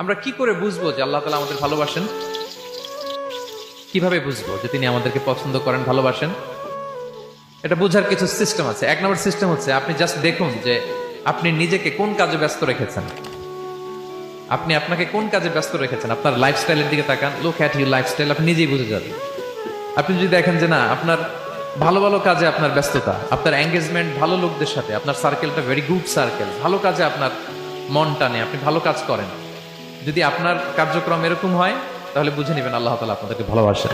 আমরা কি করে বুঝবো যে আল্লাহ তাআলা আমাদের ভালোবাসেন? কিভাবে বুঝবো যে তিনি আমাদেরকে পছন্দ করেন, ভালোবাসেন? এটা বোঝার কিছু সিস্টেম আছে। এক নম্বর সিস্টেম হচ্ছে আপনি জাস্ট দেখুন যে আপনি নিজেকে কোন কাজে ব্যস্ত রেখেছেন। আপনি আপনাকে কোন কাজে ব্যস্ত রেখেছেন, আপনার লাইফস্টাইলের দিকে তাকান। লুক অ্যাট ইউর লাইফস্টাইল, আপনি নিজেই বুঝে যাবেন। আপনি যদি দেখেন যে না, আপনার ভালো ভালো কাজে আপনার ব্যস্ততা, আপনার এঙ্গেজমেন্ট ভালো লোকদের সাথে, আপনার সার্কেলটা ভেরি গুড সার্কেল, ভালো কাজে আপনার মন টানে, আপনি ভালো কাজ করেন, যদি আপনার কার্যক্রম এরকম হয়, তাহলে বুঝে নেবেন আল্লাহ তাআলা আপনাদেরকে ভালোবাসেন।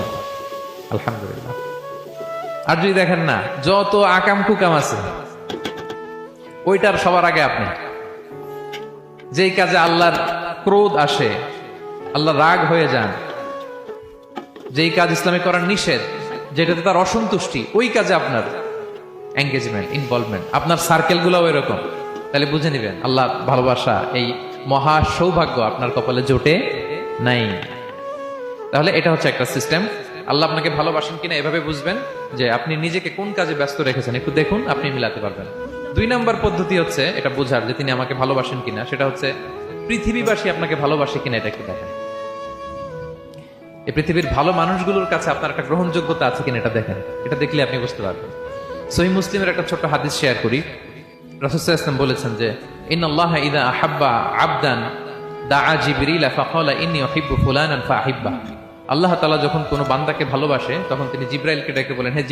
আলহামদুলিল্লাহ। আর যদি দেখেন না, যত আকাম কুকাম আছে ওইটার সবার আগে আপনি, যেই কাজে আল্লাহর ক্রোধ আসে, আল্লাহ রাগ হয়ে যান, যেই কাজ ইসলামে করার নিষেধ, যেটাতে তার অসন্তুষ্টি, ওই কাজে আপনার এঙ্গেজমেন্ট, ইনভলভমেন্ট, আপনার সার্কেল গুলাও এরকম, তাহলে বুঝে নিবেন আল্লাহ ভালোবাসা, এই মহা সৌভাগ্য আপনার কপালে জোটে নাই। তাহলে এটা হচ্ছে একটা সিস্টেম। আল্লাহ আপনাকে ভালোবাসেন কিনা এভাবে বুঝবেন যে আপনি নিজেকে কোন কাজে ব্যস্ত রেখেছেন, একটু দেখুন, আপনি মিলাতে পারবেন। দুই নাম্বার পদ্ধতি হচ্ছে এটা বোঝার যে তিনি আমাকে ভালোবাসেন কিনা, সেটা হচ্ছে পৃথিবীবাসী আপনাকে ভালোবাসে কিনা এটা একটু দেখেন। এই পৃথিবীর ভালো মানুষগুলোর কাছে আপনার একটা গ্রহণযোগ্যতা আছে কিনা এটা দেখেন। এটা দেখলে আপনি বুঝতে পারবেন। সহিহ মুসলিমের একটা ছোট্ট হাদিস শেয়ার করি। রাসূল সাল্লাল্লাহু আলাইহি ওয়াসাল্লাম বলেছেন যে ইন্নাল্লাহা ইযা আহাব্বা আবদান দাআ জিবরিল ফাকালা ইন্নী উহিব্বু ফুলানান ফাআহিব্বা। আল্লাহ তাআলা যখন কোনো বান্দাকে ভালোবাসে তখন তিনি জিবরাইলকে ডেকে বলেন, হে